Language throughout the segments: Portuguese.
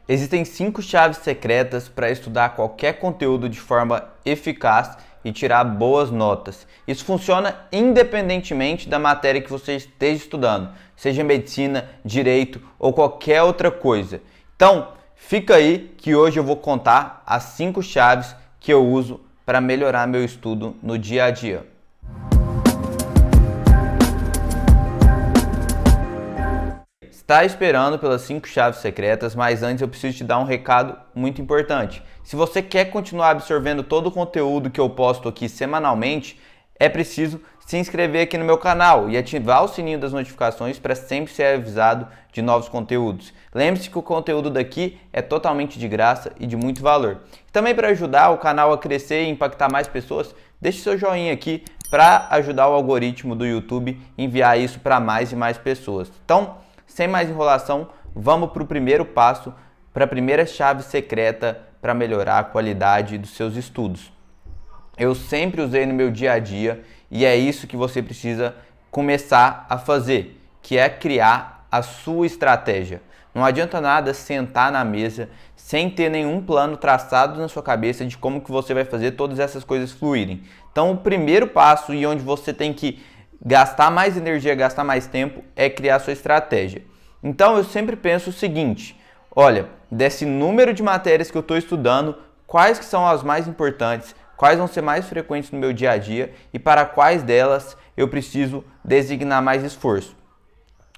Existem 5 chaves secretas para estudar qualquer conteúdo de forma eficaz e tirar boas notas. Isso funciona independentemente da matéria que você esteja estudando, seja medicina, direito ou qualquer outra coisa. Então, fica aí que hoje eu vou contar as 5 chaves que eu uso para melhorar meu estudo no dia a dia. Está esperando pelas 5 chaves secretas, mas antes eu preciso te dar um recado muito importante. Se você quer continuar absorvendo todo o conteúdo que eu posto aqui semanalmente, é preciso se inscrever aqui no meu canal e ativar o sininho das notificações para sempre ser avisado de novos conteúdos. Lembre-se que o conteúdo daqui é totalmente de graça e de muito valor. Também para ajudar o canal a crescer e impactar mais pessoas, deixe seu joinha aqui para ajudar o algoritmo do YouTube a enviar isso para mais e mais pessoas. Então, sem mais enrolação, vamos para o primeiro passo, para a primeira chave secreta para melhorar a qualidade dos seus estudos. Eu sempre usei no meu dia a dia e é isso que você precisa começar a fazer, que é criar a sua estratégia. Não adianta nada sentar na mesa sem ter nenhum plano traçado na sua cabeça de como que você vai fazer todas essas coisas fluírem. Então, o primeiro passo e onde você tem que gastar mais energia, gastar mais tempo, é criar sua estratégia. Então eu sempre penso o seguinte, olha, desse número de matérias que eu estou estudando, quais que são as mais importantes, quais vão ser mais frequentes no meu dia a dia e para quais delas eu preciso designar mais esforço.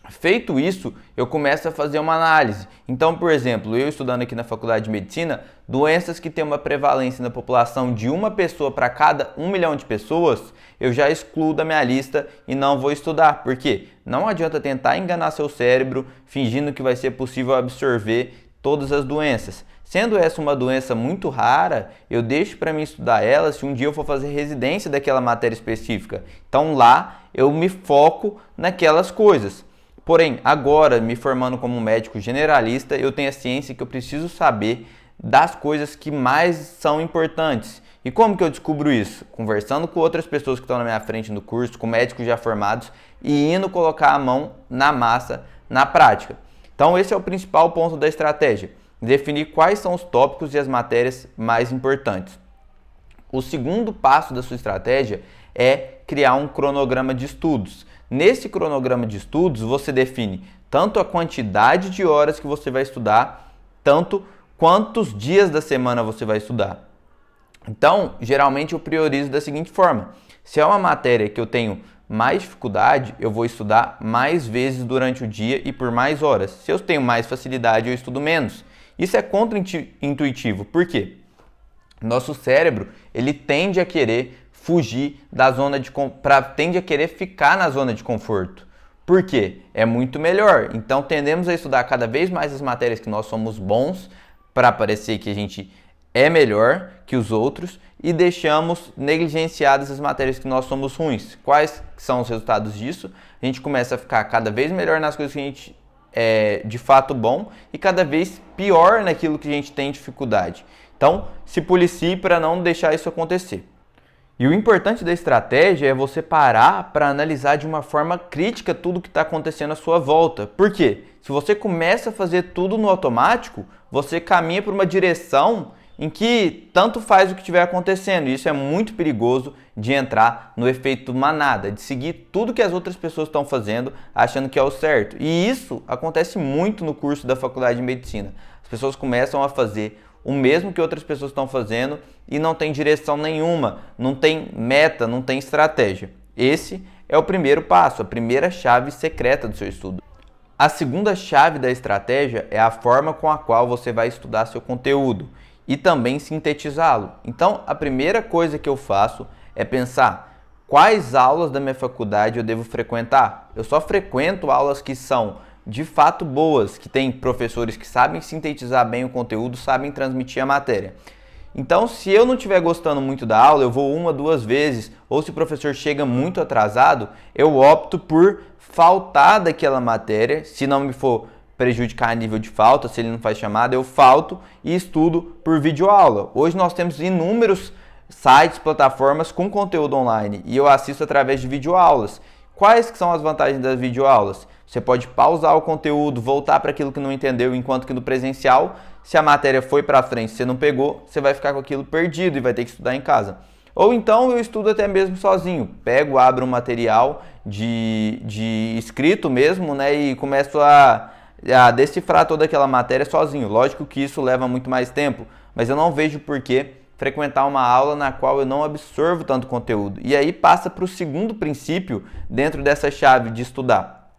Feito isso, eu começo a fazer uma análise. Então, por exemplo, eu estudando aqui na Faculdade de Medicina, doenças que têm uma prevalência na população de uma pessoa para cada 1 milhão de pessoas, eu já excluo da minha lista e não vou estudar. Por quê? Não adianta tentar enganar seu cérebro fingindo que vai ser possível absorver todas as doenças. Sendo essa uma doença muito rara, eu deixo para mim estudar ela se um dia eu for fazer residência daquela matéria específica. Então lá eu me foco naquelas coisas. Porém, agora, me formando como médico generalista, eu tenho a ciência que eu preciso saber das coisas que mais são importantes. E como que eu descubro isso? Conversando com outras pessoas que estão na minha frente no curso, com médicos já formados e indo colocar a mão na massa, na prática. Então esse é o principal ponto da estratégia, definir quais são os tópicos e as matérias mais importantes. O segundo passo da sua estratégia é criar um cronograma de estudos. Nesse cronograma de estudos, você define tanto a quantidade de horas que você vai estudar, tanto quantos dias da semana você vai estudar. Então, geralmente eu priorizo da seguinte forma. Se é uma matéria que eu tenho mais dificuldade, eu vou estudar mais vezes durante o dia e por mais horas. Se eu tenho mais facilidade, eu estudo menos. Isso é contra-intuitivo. Por quê? Nosso cérebro, ele tende a querer fugir da zona de tende a querer ficar na zona de conforto. Por quê? É muito melhor. Então tendemos a estudar cada vez mais as matérias que nós somos bons para parecer que a gente é melhor que os outros e deixamos negligenciadas as matérias que nós somos ruins. Quais são os resultados disso? A gente começa a ficar cada vez melhor nas coisas que a gente é de fato bom e cada vez pior naquilo que a gente tem dificuldade. Então, se policie para não deixar isso acontecer. E o importante da estratégia é você parar para analisar de uma forma crítica tudo que está acontecendo à sua volta. Por quê? Se você começa a fazer tudo no automático, você caminha por uma direção em que tanto faz o que estiver acontecendo. E isso é muito perigoso de entrar no efeito manada, de seguir tudo que as outras pessoas estão fazendo, achando que é o certo. E isso acontece muito no curso da Faculdade de Medicina. As pessoas começam a fazer o mesmo que outras pessoas estão fazendo e não tem direção nenhuma, não tem meta, não tem estratégia. Esse é o primeiro passo, a primeira chave secreta do seu estudo. A segunda chave da estratégia é a forma com a qual você vai estudar seu conteúdo e também sintetizá-lo. Então, a primeira coisa que eu faço é pensar quais aulas da minha faculdade eu devo frequentar. Eu só frequento aulas que são de fato boas, que tem professores que sabem sintetizar bem o conteúdo, sabem transmitir a matéria. Então, se eu não estiver gostando muito da aula, eu vou 1, 2 vezes, ou se o professor chega muito atrasado, eu opto por faltar daquela matéria. Se não me for prejudicar a nível de falta, se ele não faz chamada, eu falto e estudo por videoaula. Hoje nós temos inúmeros sites, plataformas com conteúdo online e eu assisto através de videoaulas. Quais que são as vantagens das videoaulas? Você pode pausar o conteúdo, voltar para aquilo que não entendeu, enquanto que no presencial, se a matéria foi para frente e você não pegou, você vai ficar com aquilo perdido e vai ter que estudar em casa. Ou então eu estudo até mesmo sozinho, abro um material de escrito mesmo, né, e começo a decifrar toda aquela matéria sozinho. Lógico que isso leva muito mais tempo, mas eu não vejo por que frequentar uma aula na qual eu não absorvo tanto conteúdo. E aí passa para o segundo princípio dentro dessa chave de estudar.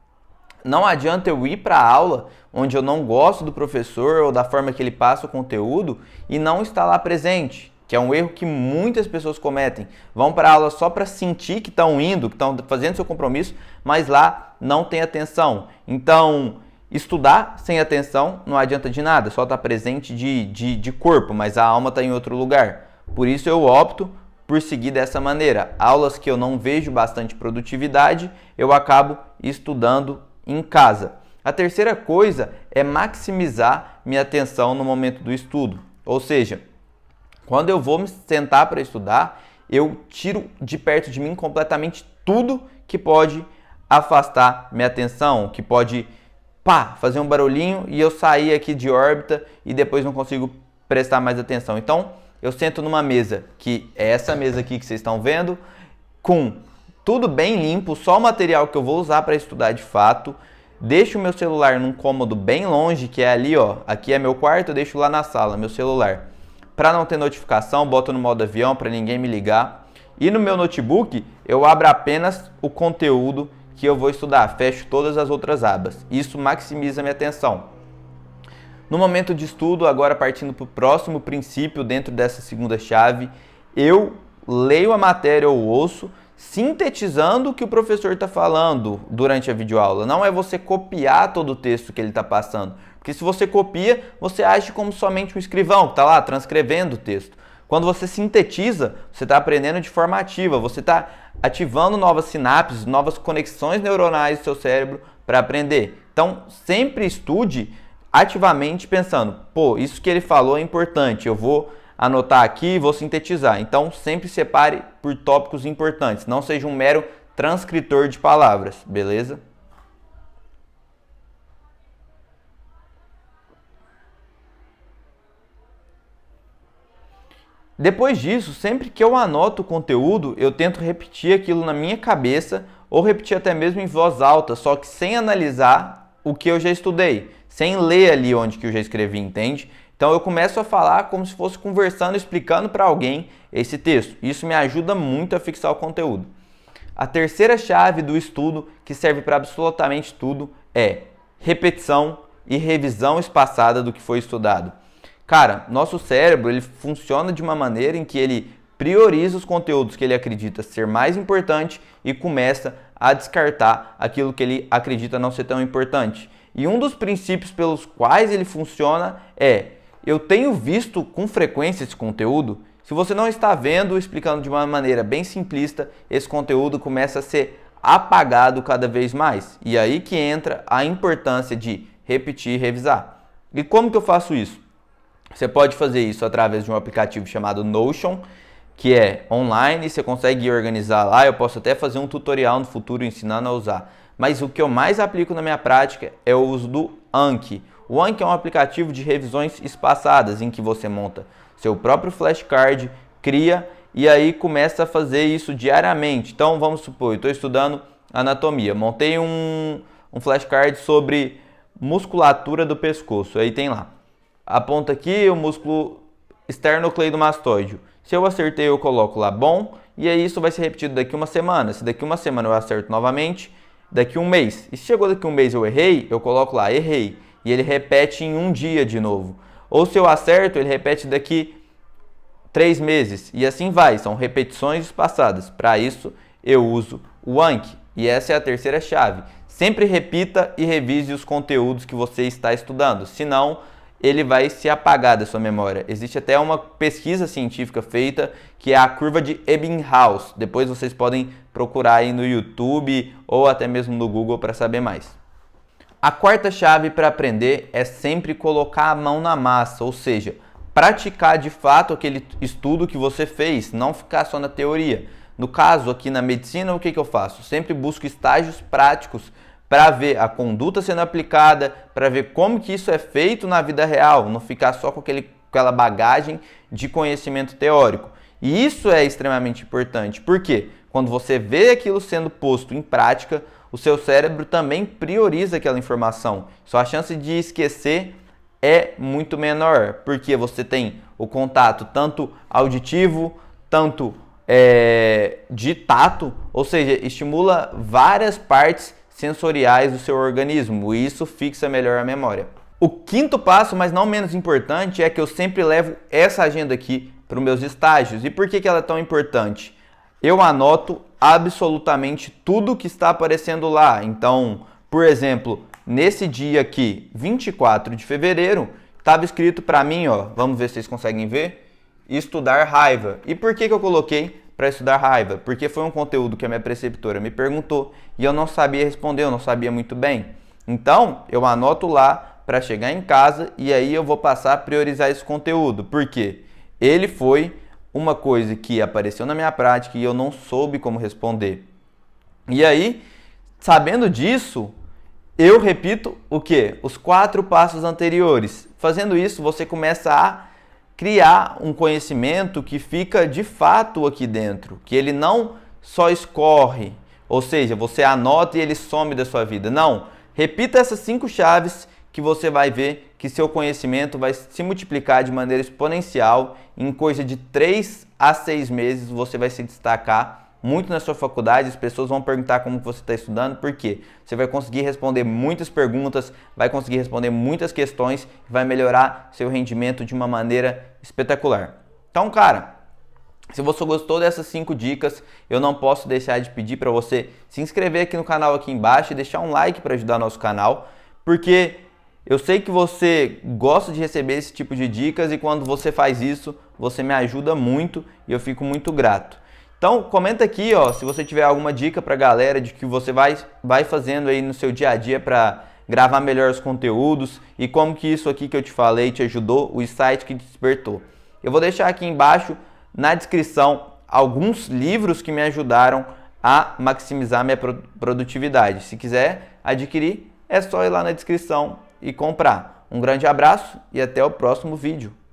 Não adianta eu ir para a aula onde eu não gosto do professor ou da forma que ele passa o conteúdo e não estar lá presente, que é um erro que muitas pessoas cometem. Vão para a aula só para sentir que estão indo, que estão fazendo seu compromisso, mas lá não tem atenção. Então, estudar sem atenção não adianta de nada, só estar presente de corpo, mas a alma está em outro lugar. Por isso eu opto por seguir dessa maneira. Aulas que eu não vejo bastante produtividade, eu acabo estudando em casa. A terceira coisa é maximizar minha atenção no momento do estudo. Ou seja, quando eu vou me sentar para estudar, eu tiro de perto de mim completamente tudo que pode afastar minha atenção, que pode fazer um barulhinho e eu sair aqui de órbita e depois não consigo prestar mais atenção. Então, eu sento numa mesa, que é essa mesa aqui que vocês estão vendo, com tudo bem limpo, só o material que eu vou usar para estudar de fato. Deixo o meu celular num cômodo bem longe, que é ali, ó. Aqui é meu quarto, eu deixo lá na sala, meu celular. Para não ter notificação, boto no modo avião para ninguém me ligar. E no meu notebook, eu abro apenas o conteúdo que eu vou estudar, fecho todas as outras abas. Isso maximiza minha atenção. No momento de estudo, agora partindo para o próximo princípio dentro dessa segunda chave, eu leio a matéria ou ouço, sintetizando o que o professor está falando durante a videoaula. Não é você copiar todo o texto que ele está passando, porque se você copia, você age como somente um escrivão que está lá transcrevendo o texto. Quando você sintetiza, você está aprendendo de forma ativa, você está ativando novas sinapses, novas conexões neuronais do seu cérebro para aprender. Então, sempre estude ativamente pensando, isso que ele falou é importante, eu vou anotar aqui e vou sintetizar. Então, sempre separe por tópicos importantes, não seja um mero transcritor de palavras, beleza? Depois disso, sempre que eu anoto o conteúdo, eu tento repetir aquilo na minha cabeça ou repetir até mesmo em voz alta, só que sem analisar o que eu já estudei, sem ler ali onde que eu já escrevi, entende? Então eu começo a falar como se fosse conversando, explicando para alguém esse texto. Isso me ajuda muito a fixar o conteúdo. A terceira chave do estudo, que serve para absolutamente tudo, é repetição e revisão espaçada do que foi estudado. Cara, nosso cérebro ele funciona de uma maneira em que ele prioriza os conteúdos que ele acredita ser mais importante e começa a descartar aquilo que ele acredita não ser tão importante. E um dos princípios pelos quais ele funciona é: eu tenho visto com frequência esse conteúdo? Se você não está vendo, explicando de uma maneira bem simplista, esse conteúdo começa a ser apagado cada vez mais. E aí que entra a importância de repetir e revisar. E como que eu faço isso? Você pode fazer isso através de um aplicativo chamado Notion, que é online, você consegue organizar lá. Eu posso até fazer um tutorial no futuro ensinando a usar. Mas o que eu mais aplico na minha prática é o uso do Anki. O Anki é um aplicativo de revisões espaçadas, em que você monta seu próprio flashcard, cria e aí começa a fazer isso diariamente. Então vamos supor, eu estou estudando anatomia, montei um flashcard sobre musculatura do pescoço. Aí tem lá, aponta aqui o músculo esternocleidomastoide. Se eu acertei, eu coloco lá bom, e aí isso vai ser repetido daqui uma semana. Se daqui uma semana eu acerto novamente, daqui um mês. E se chegou daqui um mês eu errei, eu coloco lá errei. E ele repete em um dia de novo. Ou se eu acerto, ele repete daqui 3 meses. E assim vai, são repetições espaçadas. Para isso eu uso o Anki. E essa é a terceira chave. Sempre repita e revise os conteúdos que você está estudando. Senão, ele vai se apagar da sua memória. Existe até uma pesquisa científica feita que é a curva de Ebbinghaus. Depois vocês podem procurar aí no YouTube ou até mesmo no Google para saber mais. A quarta chave para aprender é sempre colocar a mão na massa, ou seja, praticar de fato aquele estudo que você fez, não ficar só na teoria. No caso, aqui na medicina, o que eu faço? Sempre busco estágios práticos para ver a conduta sendo aplicada, para ver como que isso é feito na vida real, não ficar só com aquela bagagem de conhecimento teórico. E isso é extremamente importante, porque quando você vê aquilo sendo posto em prática, o seu cérebro também prioriza aquela informação. Sua chance de esquecer é muito menor, porque você tem o contato tanto auditivo, tanto de tato, ou seja, estimula várias partes sensoriais do seu organismo e isso fixa melhor a memória. O quinto passo, mas não menos importante, é que eu sempre levo essa agenda aqui para os meus estágios. E por que ela é tão importante? Eu anoto absolutamente tudo que está aparecendo lá. Então, por exemplo, nesse dia aqui, 24 de fevereiro, estava escrito para mim, ó, vamos ver se vocês conseguem ver, estudar raiva. E por que eu coloquei para estudar raiva? Porque foi um conteúdo que a minha preceptora me perguntou e eu não sabia responder, eu não sabia muito bem. Então, eu anoto lá para chegar em casa e aí eu vou passar a priorizar esse conteúdo. Por quê? Ele foi uma coisa que apareceu na minha prática e eu não soube como responder. E aí, sabendo disso, eu repito o quê? Os 4 passos anteriores. Fazendo isso, você começa a criar um conhecimento que fica de fato aqui dentro, que ele não só escorre, ou seja, você anota e ele some da sua vida. Não, repita essas 5 chaves que você vai ver que seu conhecimento vai se multiplicar de maneira exponencial. Em coisa de 3 a 6 meses você vai se destacar muito na sua faculdade. As pessoas vão perguntar como você está estudando, por quê? Você vai conseguir responder muitas perguntas, vai conseguir responder muitas questões e vai melhorar seu rendimento de uma maneira espetacular. Então, cara, se você gostou dessas 5 dicas, eu não posso deixar de pedir para você se inscrever aqui no canal aqui embaixo e deixar um like para ajudar nosso canal, porque eu sei que você gosta de receber esse tipo de dicas e quando você faz isso, você me ajuda muito e eu fico muito grato. Então, comenta aqui, ó, se você tiver alguma dica pra galera de que você vai fazendo aí no seu dia a dia para gravar melhor os conteúdos e como que isso aqui que eu te falei te ajudou, o insight que te despertou. Eu vou deixar aqui embaixo na descrição alguns livros que me ajudaram a maximizar minha produtividade. Se quiser adquirir, é só ir lá na descrição e comprar. Um grande abraço e até o próximo vídeo.